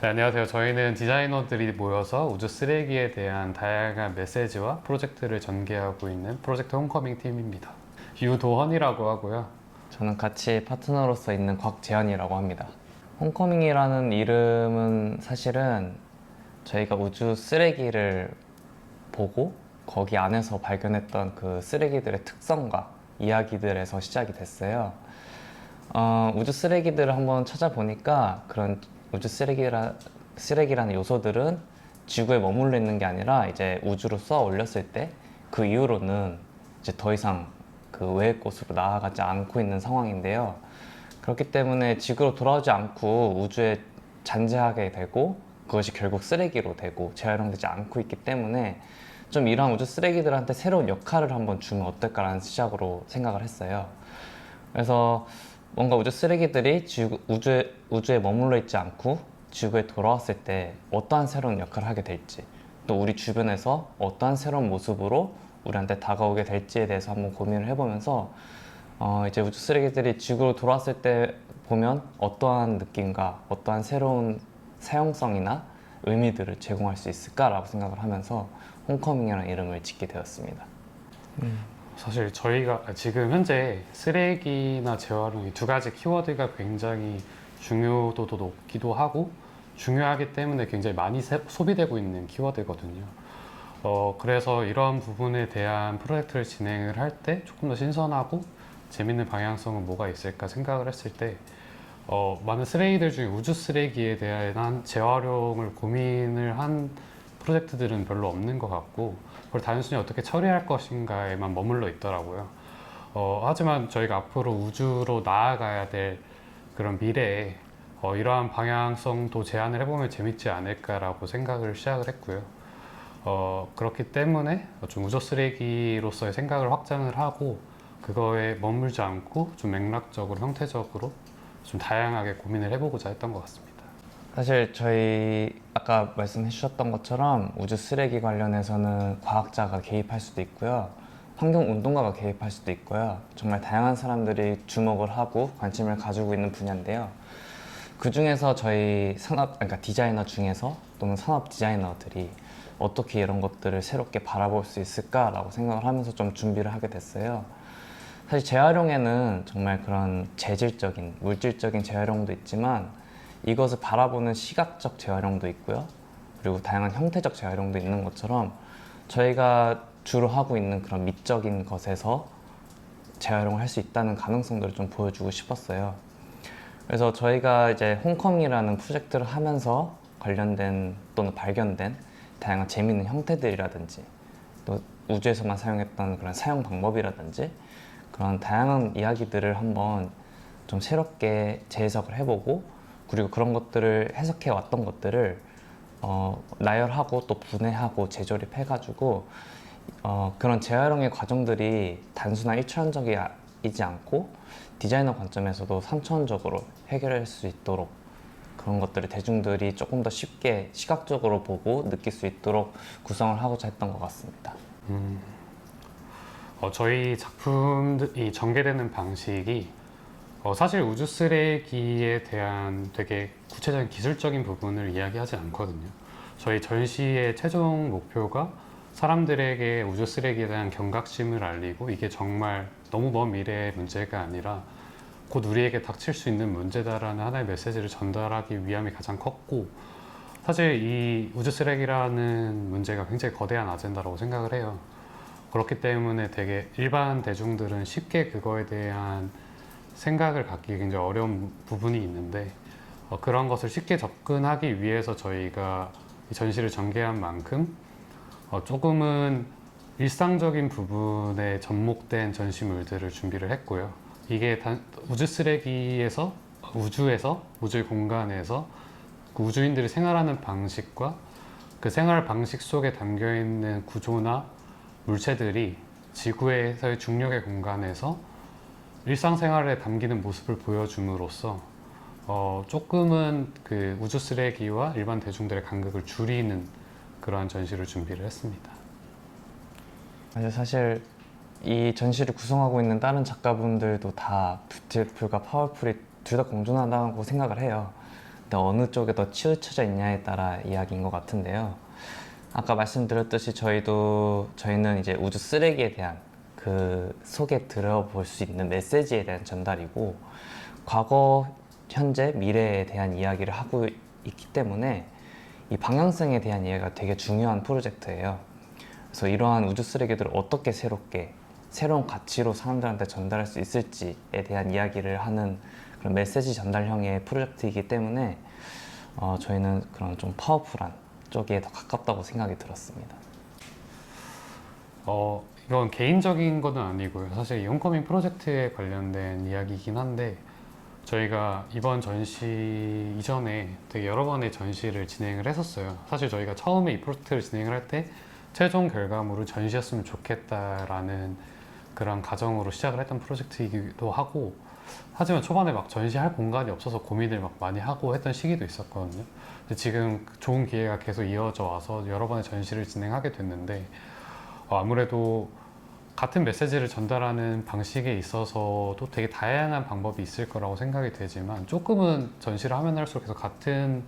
네, 안녕하세요. 저희는 디자이너들이 모여서 우주 쓰레기에 대한 다양한 메시지와 프로젝트를 전개하고 있는 프로젝트 홈커밍 팀입니다. 유도헌이라고 하고요. 저는 같이 파트너로서 있는 곽재현이라고 합니다. 홈커밍이라는 이름은 사실은 저희가 우주 쓰레기를 보고 거기 안에서 발견했던 그 쓰레기들의 특성과 이야기들에서 시작이 됐어요. 우주 쓰레기들을 한번 찾아보니까 그런 우주 쓰레기라는 요소들은 지구에 머물러 있는 게 아니라 이제 우주로 쏘아 올렸을 때 그 이후로는 이제 더 이상 그 외의 곳으로 나아가지 않고 있는 상황인데요. 그렇기 때문에 지구로 돌아오지 않고 우주에 잔재하게 되고 그것이 결국 쓰레기로 되고 재활용되지 않고 있기 때문에 좀 이러한 우주 쓰레기들한테 새로운 역할을 한번 주면 어떨까라는 시작으로 생각을 했어요. 그래서 뭔가 우주 쓰레기들이 우주에 머물러 있지 않고 지구에 돌아왔을 때 어떠한 새로운 역할을 하게 될지, 또 우리 주변에서 어떠한 새로운 모습으로 우리한테 다가오게 될지에 대해서 한번 고민을 해보면서 이제 우주 쓰레기들이 지구로 돌아왔을 때 보면 어떠한 느낌과 어떠한 새로운 사용성이나 의미들을 제공할 수 있을까라고 생각을 하면서 홈커밍이라는 이름을 짓게 되었습니다. 사실 저희가 지금 현재 쓰레기나 재활용 이 두 가지 키워드가 굉장히 중요도도 높기도 하고 중요하기 때문에 굉장히 많이 소비되고 있는 키워드거든요. 그래서 이런 부분에 대한 프로젝트를 진행을 할 때 조금 더 신선하고 재밌는 방향성은 뭐가 있을까 생각을 했을 때 많은 쓰레기들 중에 우주 쓰레기에 대한 재활용을 고민을 한 프로젝트들은 별로 없는 것 같고 그걸 단순히 어떻게 처리할 것인가에만 머물러 있더라고요. 하지만 저희가 앞으로 우주로 나아가야 될 그런 미래에 이러한 방향성도 제안을 해보면 재밌지 않을까라고 생각을 시작을 했고요. 그렇기 때문에 좀 우주 쓰레기로서의 생각을 확장을 하고 그거에 머물지 않고 좀 맥락적으로 형태적으로 좀 다양하게 고민을 해보고자 했던 것 같습니다. 사실 저희 아까 말씀해 주셨던 것처럼 우주 쓰레기 관련해서는 과학자가 개입할 수도 있고요. 환경운동가가 개입할 수도 있고요. 정말 다양한 사람들이 주목을 하고 관심을 가지고 있는 분야인데요. 그 중에서 저희 그러니까 디자이너 중에서 또는 산업 디자이너들이 어떻게 이런 것들을 새롭게 바라볼 수 있을까라고 생각을 하면서 좀 준비를 하게 됐어요. 사실 재활용에는 정말 그런 재질적인, 물질적인 재활용도 있지만 이것을 바라보는 시각적 재활용도 있고요. 그리고 다양한 형태적 재활용도 있는 것처럼 저희가 주로 하고 있는 그런 미적인 것에서 재활용을 할 수 있다는 가능성들을 좀 보여주고 싶었어요. 그래서 저희가 이제 홈컴이라는 프로젝트를 하면서 관련된 또는 발견된 다양한 재미있는 형태들이라든지 또 우주에서만 사용했던 그런 사용 방법이라든지 그런 다양한 이야기들을 한번 좀 새롭게 재해석을 해보고 그리고 그런 것들을 해석해 왔던 것들을 나열하고 또 분해하고 재조립해가지고 그런 재활용의 과정들이 단순한 1차원적이지 않고 디자이너 관점에서도 3차원적으로 해결할 수 있도록 그런 것들을 대중들이 조금 더 쉽게 시각적으로 보고 느낄 수 있도록 구성을 하고자 했던 것 같습니다. 저희 작품이 전개되는 방식이 사실 우주 쓰레기에 대한 되게 구체적인 기술적인 부분을 이야기하지 않거든요. 저희 전시의 최종 목표가 사람들에게 우주 쓰레기에 대한 경각심을 알리고 이게 정말 너무 먼 미래의 문제가 아니라 곧 우리에게 닥칠 수 있는 문제다라는 하나의 메시지를 전달하기 위함이 가장 컸고 사실 이 우주 쓰레기라는 문제가 굉장히 거대한 아젠다라고 생각을 해요. 그렇기 때문에 되게 일반 대중들은 쉽게 그거에 대한 생각을 갖기 굉장히 어려운 부분이 있는데 그런 것을 쉽게 접근하기 위해서 저희가 이 전시를 전개한 만큼 조금은 일상적인 부분에 접목된 전시물들을 준비를 했고요. 이게 우주 쓰레기에서 우주에서 우주의 공간에서 그 우주인들이 생활하는 방식과 그 생활 방식 속에 담겨 있는 구조나 물체들이 지구에서의 중력의 공간에서 일상생활에 담기는 모습을 보여줌으로써 조금은 그 우주 쓰레기와 일반 대중들의 간극을 줄이는 그러한 전시를 준비를 했습니다. 사실 이 전시를 구성하고 있는 다른 작가분들도 다 뷰티풀과 파워풀이 둘 다 공존한다고 생각을 해요. 근데 어느 쪽에 더 치우쳐져 있냐에 따라 이야기인 것 같은데요. 아까 말씀드렸듯이 저희는 이제 우주 쓰레기에 대한 그 속에 들어볼 수 있는 메시지에 대한 전달이고, 과거, 현재, 미래에 대한 이야기를 하고 있기 때문에 이 방향성에 대한 이야기가 되게 중요한 프로젝트예요. 그래서 이러한 우주 쓰레기들을 어떻게 새로운 가치로 사람들한테 전달할 수 있을지에 대한 이야기를 하는 그런 메시지 전달형의 프로젝트이기 때문에 저희는 그런 좀 파워풀한 쪽에 더 가깝다고 생각이 들었습니다. 이건 개인적인 거는 아니고요. 사실 이 홈커밍 프로젝트에 관련된 이야기이긴 한데, 저희가 이번 전시 이전에 되게 여러 번의 전시를 진행을 했었어요. 사실 저희가 처음에 이 프로젝트를 진행을 할 때 최종 결과물은 전시였으면 좋겠다라는 그런 가정으로 시작을 했던 프로젝트이기도 하고, 하지만 초반에 막 전시할 공간이 없어서 고민을 막 많이 하고 했던 시기도 있었거든요. 근데 지금 좋은 기회가 계속 이어져 와서 여러 번의 전시를 진행하게 됐는데, 아무래도 같은 메시지를 전달하는 방식에 있어서도 되게 다양한 방법이 있을 거라고 생각이 되지만, 조금은 전시를 하면 할수록 계속 같은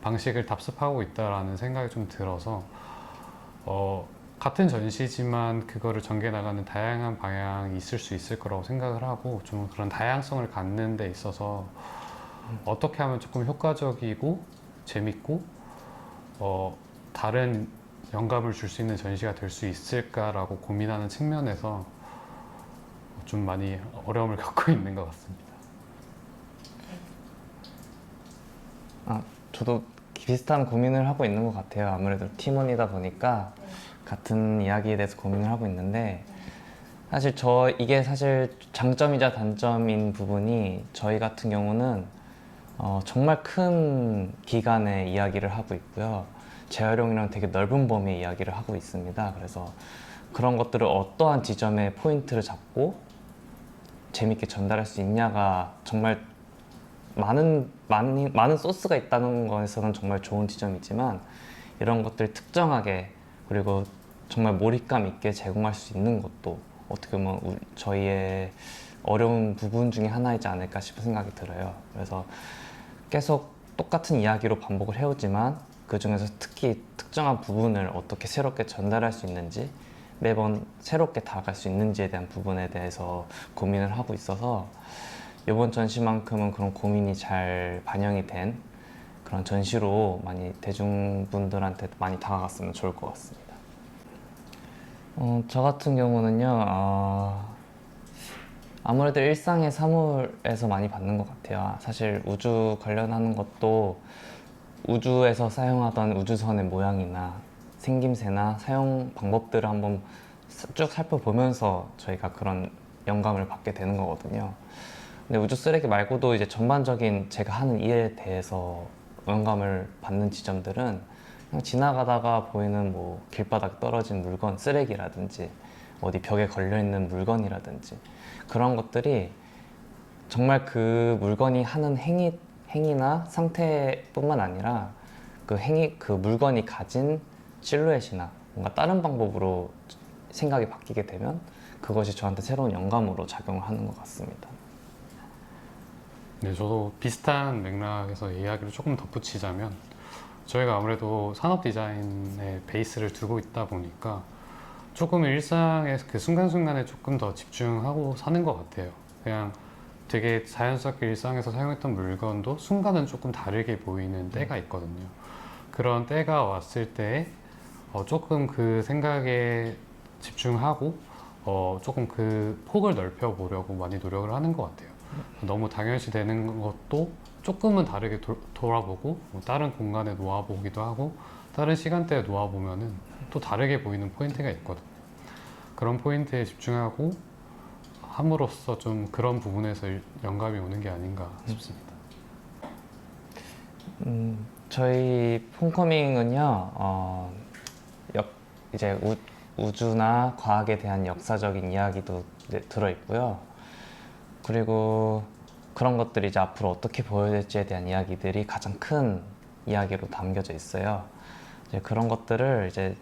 방식을 답습하고 있다라는 생각이 좀 들어서 같은 전시지만 그거를 전개 나가는 다양한 방향이 있을 수 있을 거라고 생각을 하고, 좀 그런 다양성을 갖는 데 있어서 어떻게 하면 조금 효과적이고 재밌고 다른 영감을 줄 수 있는 전시가 될 수 있을까라고 고민하는 측면에서 좀 많이 어려움을 겪고 있는 것 같습니다. 저도 비슷한 고민을 하고 있는 것 같아요. 아무래도 팀원이다 보니까 같은 이야기에 대해서 고민을 하고 있는데, 이게 사실 장점이자 단점인 부분이, 저희 같은 경우는 정말 큰 기간의 이야기를 하고 있고요. 재활용이랑 되게 넓은 범위의 이야기를 하고 있습니다. 그래서 그런 것들을 어떠한 지점에 포인트를 잡고 재밌게 전달할 수 있냐가 정말 많은 소스가 있다는 것에서는 정말 좋은 지점이지만, 이런 것들 특정하게 그리고 정말 몰입감 있게 제공할 수 있는 것도 어떻게 보면 저희의 어려운 부분 중에 하나이지 않을까 싶은 생각이 들어요. 그래서 계속 똑같은 이야기로 반복을 해오지만 그 중에서 특히 특정한 부분을 어떻게 새롭게 전달할 수 있는지, 매번 새롭게 다가갈 수 있는지에 대한 부분에 대해서 고민을 하고 있어서, 이번 전시만큼은 그런 고민이 잘 반영이 된 그런 전시로 많이 대중분들한테 많이 다가갔으면 좋을 것 같습니다. 저 같은 경우는요, 아무래도 일상의 사물에서 많이 받는 것 같아요. 사실 우주 관련하는 것도 우주에서 사용하던 우주선의 모양이나 생김새나 사용 방법들을 한번 쭉 살펴보면서 저희가 그런 영감을 받게 되는 거거든요. 근데 우주 쓰레기 말고도 이제 전반적인 제가 하는 일에 대해서 영감을 받는 지점들은 그냥 지나가다가 보이는 뭐 길바닥 떨어진 물건, 쓰레기라든지 어디 벽에 걸려있는 물건이라든지, 그런 것들이 정말 그 물건이 하는 행위나 상태뿐만 아니라 그 물건이 가진 실루엣이나 뭔가 다른 방법으로 생각이 바뀌게 되면 그것이 저한테 새로운 영감으로 작용을 하는 것 같습니다. 네, 저도 비슷한 맥락에서 이야기를 조금 덧붙이자면, 저희가 아무래도 산업 디자인에 베이스를 두고 있다 보니까 조금 일상의 그 순간순간에 조금 더 집중하고 사는 것 같아요. 그냥 되게 자연스럽게 일상에서 사용했던 물건도 순간은 조금 다르게 보이는 때가 있거든요. 그런 때가 왔을 때 조금 그 생각에 집중하고 조금 그 폭을 넓혀 보려고 많이 노력을 하는 것 같아요. 너무 당연시 되는 것도 조금은 다르게 돌아보고, 다른 공간에 놓아보기도 하고, 다른 시간대에 놓아보면은 또 다르게 보이는 포인트가 있거든요. 그런 포인트에 집중하고 함으로써 좀 그런 부분에서 영감이 오는 게 아닌가 싶습니다. 저희 홈커밍은요, 이제 우주나 과학에 대한 역사적인 이야기도 들어있고요. 그리고 그런 것들이 이제 앞으로 어떻게 보여질지에 대한 이야기들이 가장 큰 이야기로 담겨져 있어요. 이제 그런 것들을 이제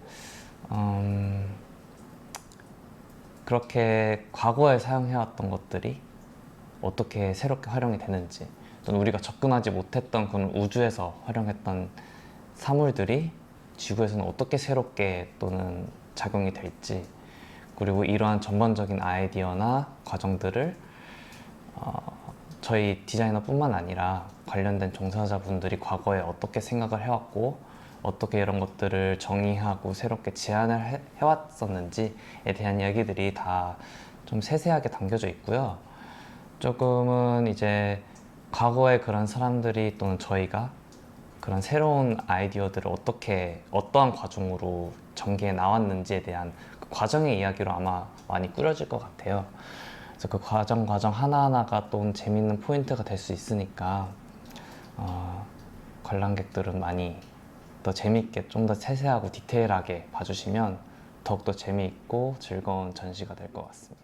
그렇게 과거에 사용해왔던 것들이 어떻게 새롭게 활용이 되는지, 또는 우리가 접근하지 못했던 그런 우주에서 활용했던 사물들이 지구에서는 어떻게 새롭게 또는 작용이 될지, 그리고 이러한 전반적인 아이디어나 과정들을 저희 디자이너뿐만 아니라 관련된 종사자분들이 과거에 어떻게 생각을 해왔고 어떻게 이런 것들을 정의하고 새롭게 제안을 해왔었는지에 대한 이야기들이 다 좀 세세하게 담겨져 있고요. 조금은 이제 과거에 그런 사람들이 또는 저희가 그런 새로운 아이디어들을 어떻게 어떠한 과정으로 전개해 나왔는지에 대한 그 과정의 이야기로 아마 많이 꾸려질 것 같아요. 그래서 그 과정 하나하나가 또 재밌는 포인트가 될 수 있으니까 관람객들은 많이 더 재밌게 좀 더 세세하고 디테일하게 봐주시면 더욱더 재미있고 즐거운 전시가 될 것 같습니다.